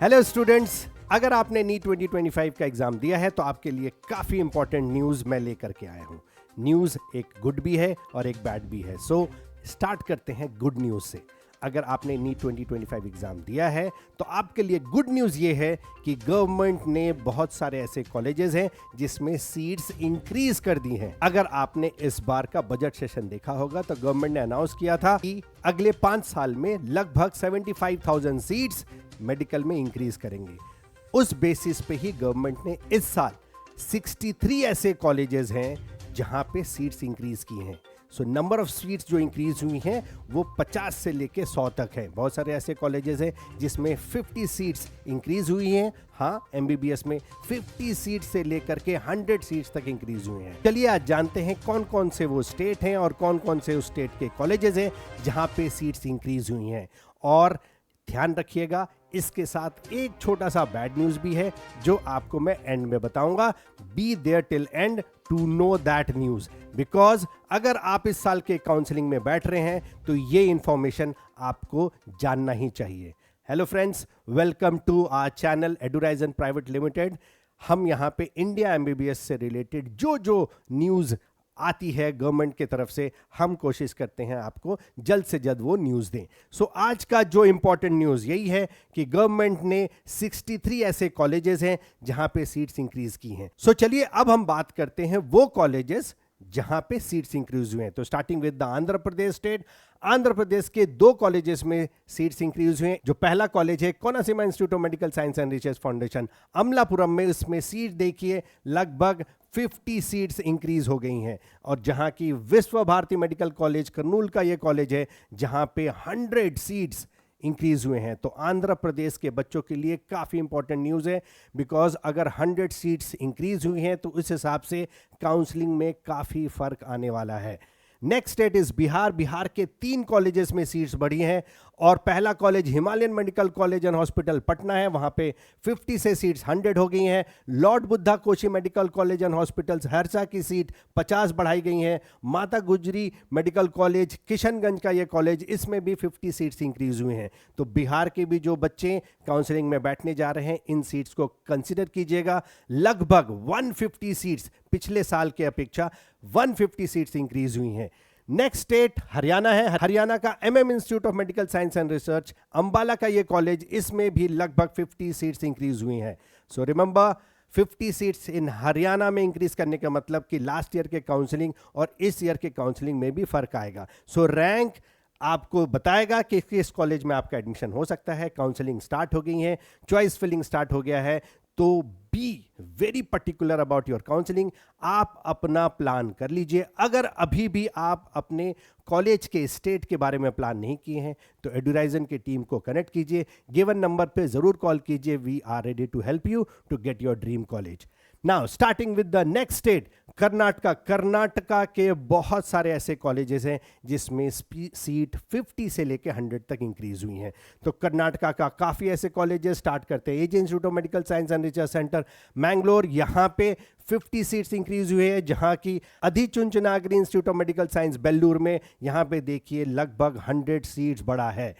Hello students, अगर आपने NEET 2025 का एग्जाम दिया है तो आपके लिए काफ़ी इंपॉर्टेंट न्यूज़ मैं लेकर के आया हूँ। न्यूज़ एक गुड भी है और एक बैड भी है। सो स्टार्ट करते हैं गुड न्यूज़ से। अगर आपने नीट 2025 एग्ज़ाम दिया है तो आपके लिए गुड न्यूज़ ये है कि गवर्नमेंट ने बहुत सारे ऐसे कॉलेजेस हैं जिसमें सीट्स इंक्रीज कर दी हैं। अगर आपने इस बार का बजट सेशन देखा होगा तो गवर्नमेंट ने अनाउंस किया था कि अगले 5 साल में लगभग 75,000 सीट्स मेडिकल में इंक्रीज करेंगे। उस बेसिस पे ही गवर्नमेंट ने इस साल 63 ऐसे कॉलेजेस हैं जहां पे सीट्स इंक्रीज की हैं। सो नंबर ऑफ सीट्स जो इंक्रीज हुई हैं वो 50 से लेके 100 तक है। बहुत सारे ऐसे कॉलेजेस हैं जिसमें 50 सीट्स इंक्रीज हुई हैं। हाँ, एमबीबीएस में 50 सीट्स से लेकर के 100 सीट्स तक इंक्रीज हुए हैं। चलिए आज जानते हैं कौन कौन से वो स्टेट हैं और कौन कौन से उस स्टेट के कॉलेजेस हैं जहां पे सीट्स इंक्रीज हुई हैं। और ध्यान रखिएगा, इसके साथ एक छोटा सा बैड न्यूज भी है जो आपको मैं एंड में बताऊंगा। Be there till end to know that news, because अगर आप इस साल के काउंसलिंग में बैठ रहे हैं तो ये इंफॉर्मेशन आपको जानना ही चाहिए। Hello friends, welcome to our channel Edurizon private limited. हम यहाँ पे इंडिया एमबीबीएस से रिलेटेड जो न्यूज़ आती है गवर्नमेंट की तरफ से, हम कोशिश करते हैं आपको जल्द से जल्द वो न्यूज़ दें। सो आज का जो इंपॉर्टेंट न्यूज़ यही है कि गवर्नमेंट ने 63 ऐसे कॉलेजेस हैं जहां पे सीट्स इंक्रीज की हैं। सो चलिए अब हम बात करते हैं वो कॉलेजेस जहां पे सीट्स इंक्रीज हुए हैं। तो starting with the Andhra Pradesh state. Andhra Pradesh के 2 कॉलेजेस में सीट्स इंक्रीज हुए। जो पहला कॉलेज है Konaseema institute of medical science and research foundation Amalapuram में, इसमें सीट देखिए लगभग 50 सीट्स इंक्रीज हो गई हैं। और जहां की विश्व भारती मेडिकल कॉलेज कर्नूल का ये कॉलेज है जहां पे 100 सीट्स इंक्रीज हुए हैं। तो आंध्र प्रदेश के बच्चों के लिए काफ़ी इंपॉर्टेंट न्यूज़ है, बिकॉज अगर 100 सीट्स इंक्रीज हुई हैं तो उस हिसाब से काउंसलिंग में काफ़ी फर्क आने वाला है। Next state is Bihar. Bihar के 3 कॉलेजेस में सीट्स बढ़ी हैं और पहला college Himalayan medical college and hospital Patna है, वहां पे 50 से सीट्स 100 हो गई हैं। Lord Buddha Koshi medical college and hospitals Harsa की सीट 50 बढ़ाई गई हैं। माता गुजरी मेडिकल कॉलेज किशनगंज का ये कॉलेज, इसमें भी 50 सीट्स इंक्रीज हुई हैं। तो बिहार के भी जो बच्चे काउंसलिंग में बैठने जा रहे हैं इन सीट्स को कंसिडर कीजिएगा। लगभग 150 सीट्स पिछले साल के अपेक्षा 150 सीट्स इंक्रीज हुई हैं। नेक्स्ट स्टेट हरियाणा है। हरियाणा का MM institute of medical science and research Ambala का ये कॉलेज, इसमें भी लगभग 50 सीट्स इंक्रीज हुई हैं। So remember, 50 seats in Haryana में इंक्रीज करने का मतलब कि लास्ट ईयर के काउंसलिंग और इस ईयर के काउंसलिंग में भी फर्क आएगा। सो रैंक आपको बताएगा कि किस कॉलेज में आपका एडमिशन हो सकता है। काउंसलिंग स्टार्ट हो गई है, चॉइस फिलिंग स्टार्ट हो गया है। तो be very particular about your counselling. आप अपना प्लान कर लीजिए। अगर अभी भी आप अपने कॉलेज के स्टेट के बारे में प्लान नहीं किए हैं तो एडुराइजन की टीम को कनेक्ट कीजिए, गिवन नंबर पे जरूर कॉल कीजिए। We are ready to help you to get your dream college. Now starting with the next state Karnataka. Karnataka के बहुत सारे ऐसे कॉलेजेस हैं जिसमें सीट 50 से लेके 100 तक इंक्रीज हुई हैं। तो कर्नाटका का काफ़ी ऐसे कॉलेजेस स्टार्ट करते हैं। AJ institute of medical science and research centre Mangalore, यहाँ पे 50 सीट्स इंक्रीज हुए हैं। जहाँ की Adichunchanagiri institute of medical science Bellur में, यहाँ पे देखिए लगभग 100 सीट्स बढ़ा है।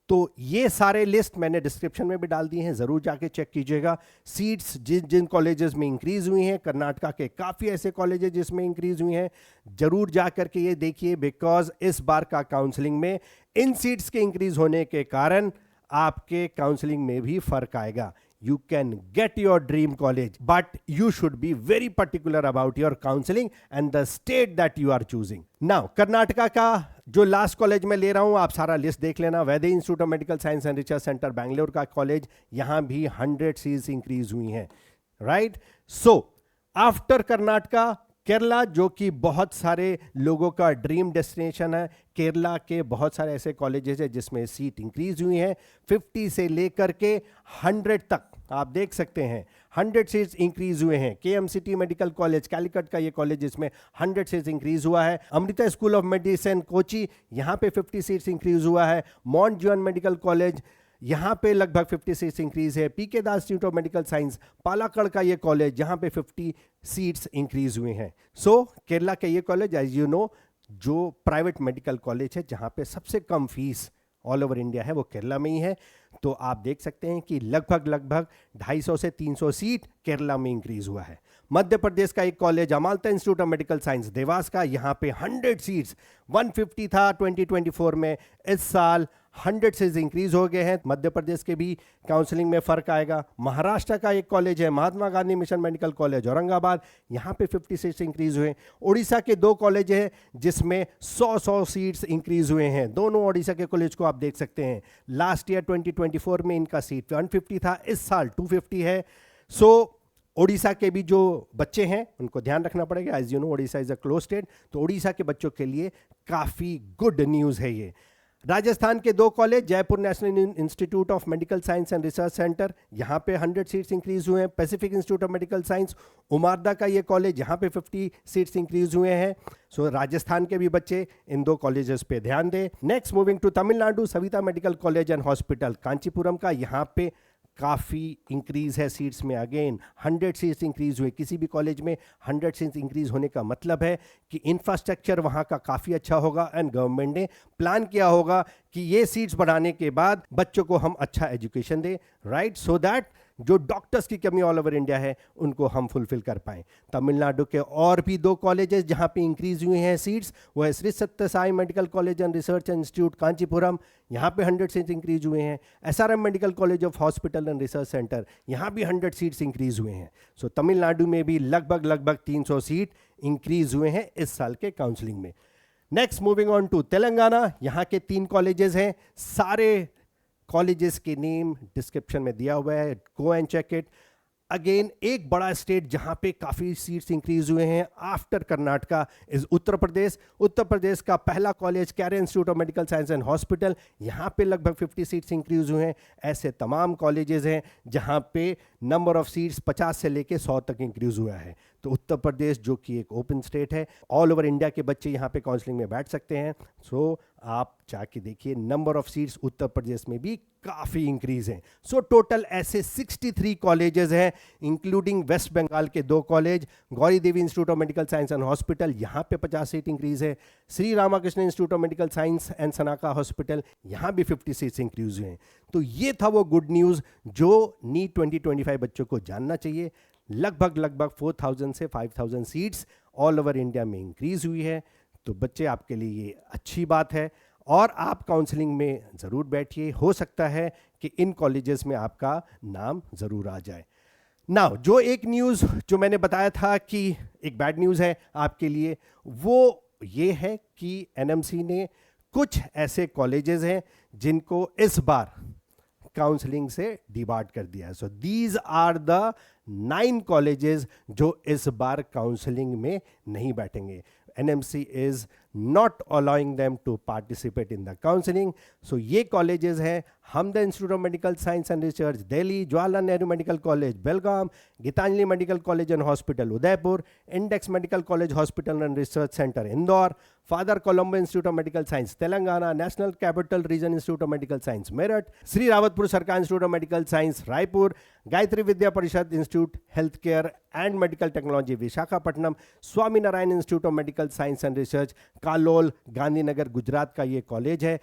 तो ये सारे लिस्ट मैंने डिस्क्रिप्शन में भी डाल दिए हैं, जरूर जाके चेक कीजिएगा। सीट्स जिन जिन कॉलेजेस में इंक्रीज हुई हैं, कर्नाटका के काफ़ी ऐसे कॉलेजेस जिसमें इंक्रीज हुई हैं, जरूर जा करके ये देखिए, बिकॉज इस बार का काउंसलिंग में इन सीट्स के इंक्रीज होने के कारण आपके काउंसलिंग में भी फर्क आएगा। You can get your dream college, but you should be very particular about your counseling and the state that you are choosing. Now, Karnataka का जो लास्ट कॉलेज मैं ले रहा हूं, आप सारा लिस्ट देख लेना। Vydehi institute of medical science and research centre Bangalore का कॉलेज, यहां भी 100 सीट्स इंक्रीज हुई हैं। Right, so after Karnataka Kerala, जो कि बहुत सारे लोगों का ड्रीम डेस्टिनेशन है। केरला के बहुत सारे ऐसे कॉलेजेस हैं जिसमें सीट इंक्रीज हुई हैं 50 से लेकर के 100 तक। आप देख सकते हैं 100 सीट्स इंक्रीज हुए हैं। केएमसीटी मेडिकल कॉलेज कैलिकट का ये कॉलेज जिसमें 100 सीट्स इंक्रीज हुआ है। Amrita school of medicine Kochi, यहाँ पे 50 सीट्स इंक्रीज हुआ है। माउंट जॉन मेडिकल कॉलेज, यहाँ पे लगभग 50 सीट्स इंक्रीज है। पीके दास इंस्टीट्यूट ऑफ मेडिकल साइंस पालाकड़ का ये कॉलेज, यहाँ पे 50 सीट्स इंक्रीज हुए हैं। सो केरला के ये कॉलेज, एज यू नो, जो प्राइवेट मेडिकल कॉलेज है जहाँ पे सबसे कम फीस ऑल ओवर इंडिया है वो केरला में ही है। तो आप देख सकते हैं कि लगभग 250 से 300 सीट केरला में इंक्रीज हुआ है। मध्य प्रदेश का एक college Amaltas institute of medical science Dewas का, यहाँ पे 100 सीट्स 150 था 2024 में, इस साल 100 से इंक्रीज हो गए हैं। मध्य प्रदेश के भी काउंसलिंग में फर्क आएगा। महाराष्ट्र का एक कॉलेज है Mahatma Gandhi mission medical college Aurangabad, यहाँ पे 50 सीट्स इंक्रीज हुए। उड़ीसा के 2 कॉलेज हैं जिसमें 100 सीट्स इंक्रीज हुए हैं। दोनों उड़ीसा के कॉलेज को आप देख सकते हैं। लास्ट ईयर 2024 में इनका सीट 150 था, इस साल 250 है। सो ओडिशा के भी जो बच्चे हैं उनको ध्यान रखना पड़ेगा। As you know Odisha is a close state, तो ओडिशा के बच्चों के लिए काफ़ी गुड न्यूज़ है ये। राजस्थान के 2 college, Jaipur national institute of medical science and research centre, यहाँ पे 100 सीट्स इंक्रीज हुए हैं। Pacific institute of medical science Umarda का ये कॉलेज, यहाँ पे 50 सीट्स इंक्रीज हुए हैं। सो राजस्थान के भी बच्चे इन 2 कॉलेजेस पे ध्यान दें। Next moving to Tamil Nadu, Saveetha medical college and hospital Kanchipuram का, यहाँ पे काफ़ी इंक्रीज है सीट्स में। अगेन 100 सीट्स इंक्रीज हुए। किसी भी कॉलेज में 100 सीट्स इंक्रीज होने का मतलब है कि इंफ्रास्ट्रक्चर वहाँ का काफ़ी अच्छा होगा एंड गवर्नमेंट ने प्लान किया होगा कि ये सीट्स बढ़ाने के बाद बच्चों को हम अच्छा एजुकेशन दें, राइट, सो दैट जो डॉक्टर्स की कमी ऑल ओवर इंडिया है उनको हम फुलफिल कर पाएँ। तमिलनाडु के और भी 2 कॉलेजेस जहाँ पे इंक्रीज हुए हैं सीट्स, वो है श्री सत्य Sai medical college and research institute Kanchipuram, यहाँ पे 100 सीट्स इंक्रीज हुए हैं। SRM medical college of hospital and research centre, यहाँ भी 100 सीट्स इंक्रीज हुए हैं। सो तमिलनाडु में भी लगभग 300 सीट इंक्रीज हुए हैं इस साल के काउंसलिंग में। Next moving on to Telangana, यहाँ के 3 कॉलेजेस हैं। सारे कॉलेजेस के नेम डिस्क्रिप्शन में दिया हुआ है, go and check it. Again एक बड़ा स्टेट जहां पे काफ़ी सीट्स इंक्रीज हुए हैं आफ्टर कर्नाटका इज उत्तर प्रदेश। उत्तर प्रदेश का पहला college career institute of medical science and hospital, यहां पे लगभग 50 सीट्स इंक्रीज हुए हैं। ऐसे तमाम कॉलेजेस हैं जहां पे नंबर ऑफ सीट्स 50 से लेके 100 तक इंक्रीज हुआ है। तो उत्तर प्रदेश जो कि एक ओपन स्टेट है, ऑल ओवर इंडिया के बच्चे यहाँ पे काउंसलिंग में बैठ सकते हैं। सो आप जाके देखिए, number of seats Uttar Pradesh में भी काफ़ी इंक्रीज हैं। सो टोटल ऐसे 63 कॉलेजेस हैं, इंक्लूडिंग वेस्ट बंगाल के 2 college, Gauri Devi institute of medical science and hospital, यहाँ पे 50 सीट इंक्रीज है। Shri Ramakrishna institute of medical science and सनाका hospital, यहाँ भी 50 सीट्स इंक्रीज हुए हैं। तो ये था वो गुड न्यूज़ जो नीट 2025 बच्चों को जानना चाहिए। लगभग 4000 से 5000 सीट्स ऑल ओवर इंडिया में इंक्रीज हुई है। तो बच्चे आपके लिए ये अच्छी बात है और आप काउंसलिंग में ज़रूर बैठिए। हो सकता है कि इन कॉलेजेस में आपका नाम ज़रूर आ जाए। नाउ जो एक न्यूज़ जो मैंने बताया था कि एक बैड न्यूज़ है आपके लिए, वो ये है कि एनएमसी ने कुछ ऐसे कॉलेजेस हैं जिनको इस बार काउंसलिंग से डिबार्ड कर दिया है। So these are the 9 colleges जो इस बार काउंसलिंग में नहीं बैठेंगे। NMC is not allowing them to participate in the counseling. So ये colleges हैं Hamdard institute of medical science and research Delhi, Jawaharlal Nehru medical college Belgaum, Geetanjali medical college and hospital Udaipur, index medical college hospital and research centre Indore, father Colombo institute of medical science Telangana, national capital region institute of medical science Meerut, Shri Rawatpur Sarkar institute of medical science Raipur, Gayatri Vidya Parishad institute health care and medical technology Visakhapatnam, Swami Narayan institute of medical science and research Kalol, Gandhinagar Gujarat का ये college है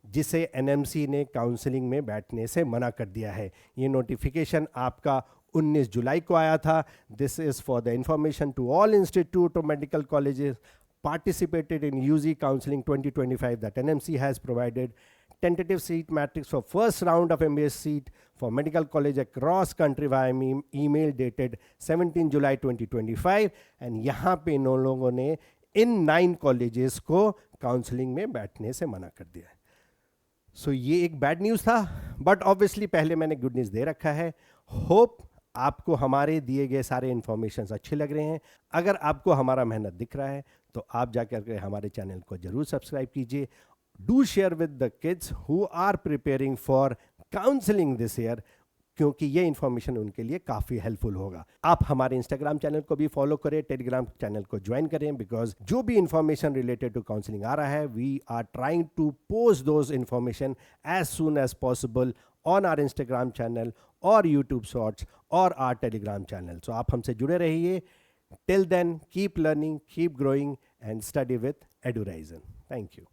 जिसे NMC ने counselling में बैठने से मना कर दिया है। ये नोटिफिकेशन आपका 19 जुलाई को आया था। This is for the information to all institute of medical colleges participated in UG Counseling 2025 that NMC has provided tentative seat matrix for first round of MBS seat for medical college across country via email dated 17 July 2025 and यहाँ पे इन लोगों ने इन 9 colleges को counselling में बैठने से मना कर दिया है। सो ये एक बैड न्यूज़ था बट ऑब्वियसली पहले मैंने गुड न्यूज़ दे रखा है। होप आपको हमारे दिए गए सारे इन्फॉर्मेशन अच्छे लग रहे हैं। अगर आपको हमारा मेहनत दिख रहा है तो आप जाकर के हमारे चैनल को जरूर सब्सक्राइब कीजिए। Do share with the kids who are preparing for counselling this year, क्योंकि ये इन्फॉर्मेशन उनके लिए काफ़ी हेल्पफुल होगा। आप हमारे इंस्टाग्राम चैनल को भी फॉलो करें, टेलीग्राम चैनल को ज्वाइन करें, बिकॉज जो भी इन्फॉर्मेशन रिलेटेड टू काउंसलिंग आ रहा है we are trying to post those information as soon as possible on our Instagram channel और यूट्यूब शॉर्ट्स और आर टेलीग्राम चैनल। सो आप हमसे जुड़े रहिए। Till then, keep learning, keep growing, and study with EduRhorizon. Thank you.